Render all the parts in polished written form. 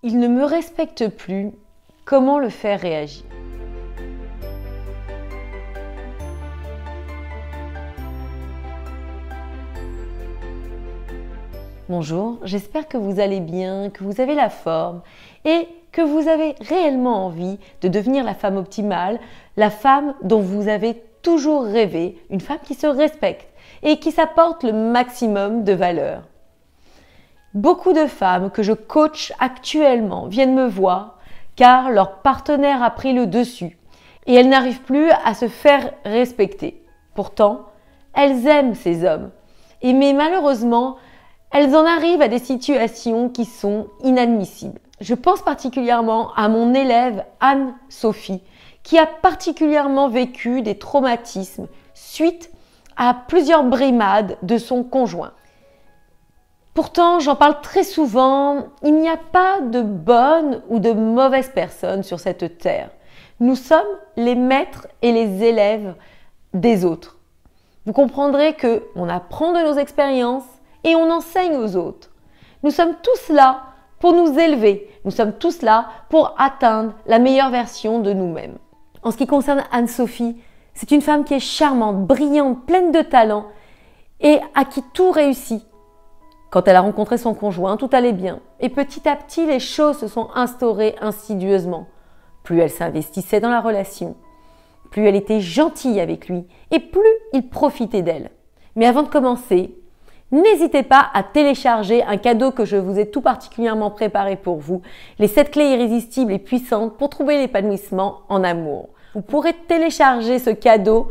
Il ne me respecte plus, comment le faire réagir? Bonjour, j'espère que vous allez bien, que vous avez la forme et que vous avez réellement envie de devenir la femme optimale, la femme dont vous avez toujours rêvé, une femme qui se respecte et qui s'apporte le maximum de valeur. Beaucoup de femmes que je coach actuellement viennent me voir car leur partenaire a pris le dessus et elles n'arrivent plus à se faire respecter. Pourtant, elles aiment ces hommes. Mais malheureusement, elles en arrivent à des situations qui sont inadmissibles. Je pense particulièrement à mon élève Anne-Sophie qui a particulièrement vécu des traumatismes suite à plusieurs brimades de son conjoint. Pourtant, j'en parle très souvent, il n'y a pas de bonnes ou de mauvaises personnes sur cette terre. Nous sommes les maîtres et les élèves des autres. Vous comprendrez qu'on apprend de nos expériences et on enseigne aux autres. Nous sommes tous là pour nous élever. Nous sommes tous là pour atteindre la meilleure version de nous-mêmes. En ce qui concerne Anne-Sophie, c'est une femme qui est charmante, brillante, pleine de talent et à qui tout réussit. Quand elle a rencontré son conjoint, tout allait bien. Et petit à petit, les choses se sont instaurées insidieusement. Plus elle s'investissait dans la relation, plus elle était gentille avec lui et plus il profitait d'elle. Mais avant de commencer, n'hésitez pas à télécharger un cadeau que je vous ai tout particulièrement préparé pour vous, les 7 clés irrésistibles et puissantes pour trouver l'épanouissement en amour. Vous pourrez télécharger ce cadeau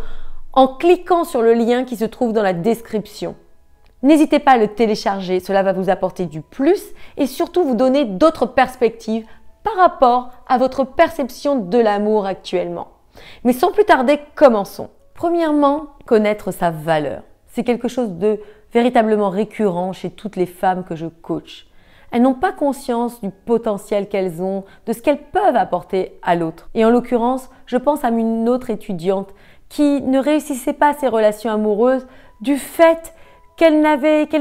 en cliquant sur le lien qui se trouve dans la description. N'hésitez pas à le télécharger, cela va vous apporter du plus et surtout vous donner d'autres perspectives par rapport à votre perception de l'amour actuellement. Mais sans plus tarder, commençons. Premièrement, connaître sa valeur. C'est quelque chose de véritablement récurrent chez toutes les femmes que je coach. Elles n'ont pas conscience du potentiel qu'elles ont, de ce qu'elles peuvent apporter à l'autre. Et en l'occurrence, je pense à une autre étudiante qui ne réussissait pas ses relations amoureuses du fait qu'elle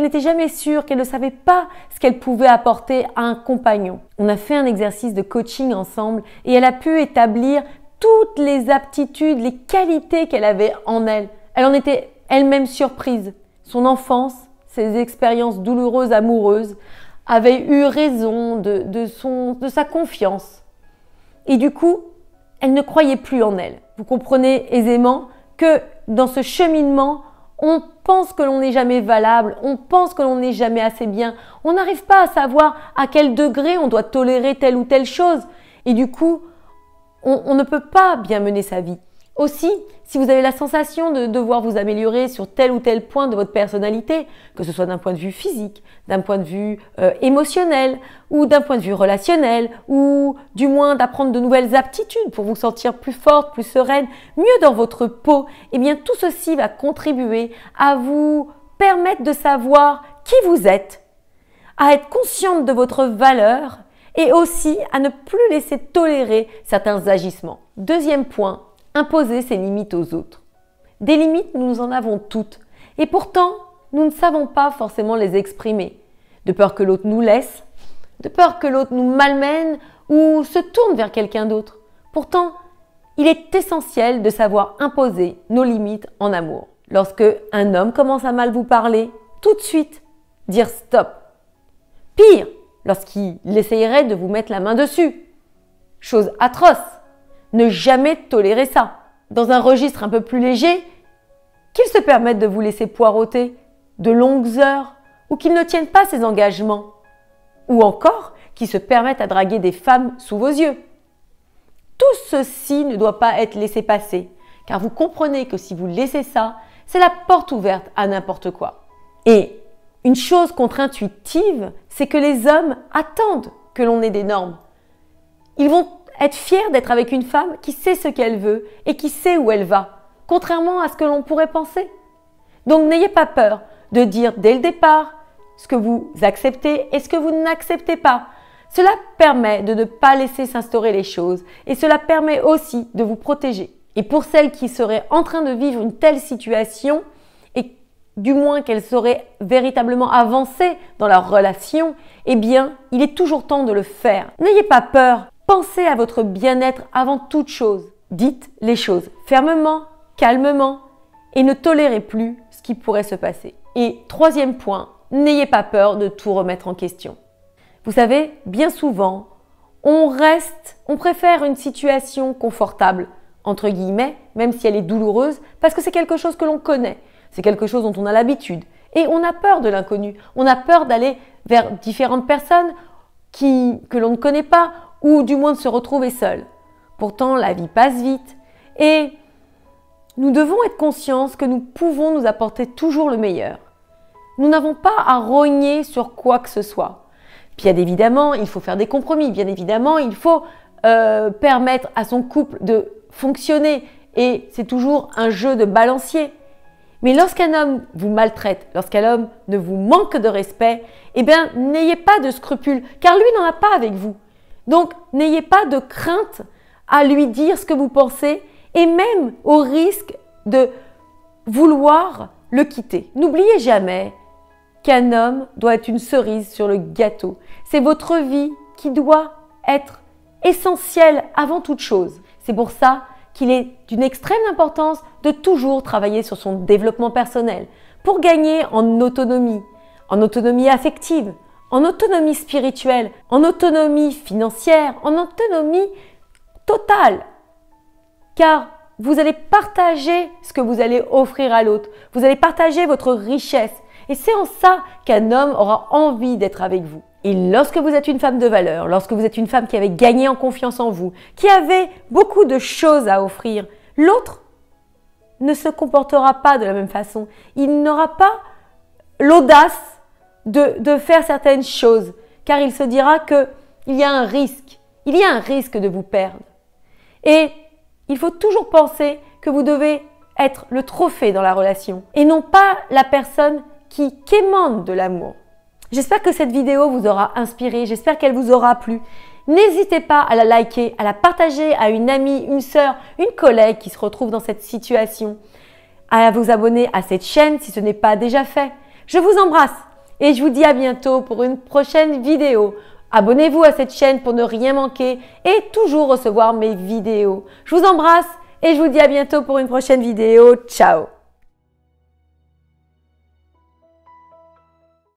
n'était jamais sûre, qu'elle ne savait pas ce qu'elle pouvait apporter à un compagnon. On a fait un exercice de coaching ensemble et elle a pu établir toutes les aptitudes, les qualités qu'elle avait en elle. Elle en était elle-même surprise. Son enfance, ses expériences douloureuses amoureuses avaient eu raison de sa confiance. Et du coup, elle ne croyait plus en elle. Vous comprenez aisément que dans ce cheminement, on pense que l'on n'est jamais valable, on pense que l'on n'est jamais assez bien. On n'arrive pas à savoir à quel degré on doit tolérer telle ou telle chose. Et du coup, on ne peut pas bien mener sa vie. Aussi, si vous avez la sensation de devoir vous améliorer sur tel ou tel point de votre personnalité, que ce soit d'un point de vue physique, d'un point de vue émotionnel ou d'un point de vue relationnel ou du moins d'apprendre de nouvelles aptitudes pour vous sentir plus forte, plus sereine, mieux dans votre peau, eh bien tout ceci va contribuer à vous permettre de savoir qui vous êtes, à être consciente de votre valeur et aussi à ne plus laisser tolérer certains agissements. Deuxième point, imposer ses limites aux autres. Des limites, nous en avons toutes. Et pourtant, nous ne savons pas forcément les exprimer. De peur que l'autre nous laisse, de peur que l'autre nous malmène ou se tourne vers quelqu'un d'autre. Pourtant, il est essentiel de savoir imposer nos limites en amour. Lorsque un homme commence à mal vous parler, tout de suite, dire stop. Pire, lorsqu'il essayerait de vous mettre la main dessus. Chose atroce. Ne jamais tolérer ça. Dans un registre un peu plus léger, qu'il se permette de vous laisser poireauter de longues heures ou qu'il ne tienne pas ses engagements. Ou encore, qu'il se permette à draguer des femmes sous vos yeux. Tout ceci ne doit pas être laissé passer, car vous comprenez que si vous laissez ça, c'est la porte ouverte à n'importe quoi. Et une chose contre-intuitive, c'est que les hommes attendent que l'on ait des normes. Ils vont être fier d'être avec une femme qui sait ce qu'elle veut et qui sait où elle va, contrairement à ce que l'on pourrait penser. Donc n'ayez pas peur de dire dès le départ ce que vous acceptez et ce que vous n'acceptez pas. Cela permet de ne pas laisser s'instaurer les choses et cela permet aussi de vous protéger. Et pour celles qui seraient en train de vivre une telle situation et du moins qu'elles seraient véritablement avancées dans leur relation, eh bien, il est toujours temps de le faire. N'ayez pas peur, pensez à votre bien-être avant toute chose. Dites les choses fermement, calmement et ne tolérez plus ce qui pourrait se passer. Et troisième point, n'ayez pas peur de tout remettre en question. Vous savez, bien souvent, on préfère une situation confortable, entre guillemets, même si elle est douloureuse, parce que c'est quelque chose que l'on connaît, c'est quelque chose dont on a l'habitude. Et on a peur de l'inconnu, on a peur d'aller vers différentes personnes que l'on ne connaît pas, ou du moins de se retrouver seul. Pourtant, la vie passe vite et nous devons être conscients que nous pouvons nous apporter toujours le meilleur. Nous n'avons pas à rogner sur quoi que ce soit. Bien évidemment, il faut faire des compromis. Bien évidemment, il faut permettre à son couple de fonctionner. Et c'est toujours un jeu de balancier. Mais lorsqu'un homme vous maltraite, lorsqu'un homme ne vous manque de respect, eh bien, n'ayez pas de scrupules, car lui n'en a pas avec vous. Donc, n'ayez pas de crainte à lui dire ce que vous pensez, et même au risque de vouloir le quitter. N'oubliez jamais qu'un homme doit être une cerise sur le gâteau. C'est votre vie qui doit être essentielle avant toute chose. C'est pour ça qu'il est d'une extrême importance de toujours travailler sur son développement personnel pour gagner en autonomie affective, en autonomie spirituelle, en autonomie financière, en autonomie totale. Car vous allez partager ce que vous allez offrir à l'autre. Vous allez partager votre richesse. Et c'est en ça qu'un homme aura envie d'être avec vous. Et lorsque vous êtes une femme de valeur, lorsque vous êtes une femme qui avait gagné en confiance en vous, qui avait beaucoup de choses à offrir, l'autre ne se comportera pas de la même façon. Il n'aura pas l'audace de faire certaines choses, car il se dira qu'il y a un risque. Il y a un risque de vous perdre. Et il faut toujours penser que vous devez être le trophée dans la relation et non pas la personne qui quémande de l'amour. J'espère que cette vidéo vous aura inspiré, j'espère qu'elle vous aura plu. N'hésitez pas à la liker, à la partager à une amie, une sœur, une collègue qui se retrouve dans cette situation, à vous abonner à cette chaîne si ce n'est pas déjà fait. Je vous embrasse et je vous dis à bientôt pour une prochaine vidéo. Abonnez-vous à cette chaîne pour ne rien manquer et toujours recevoir mes vidéos. Je vous embrasse et je vous dis à bientôt pour une prochaine vidéo. Ciao!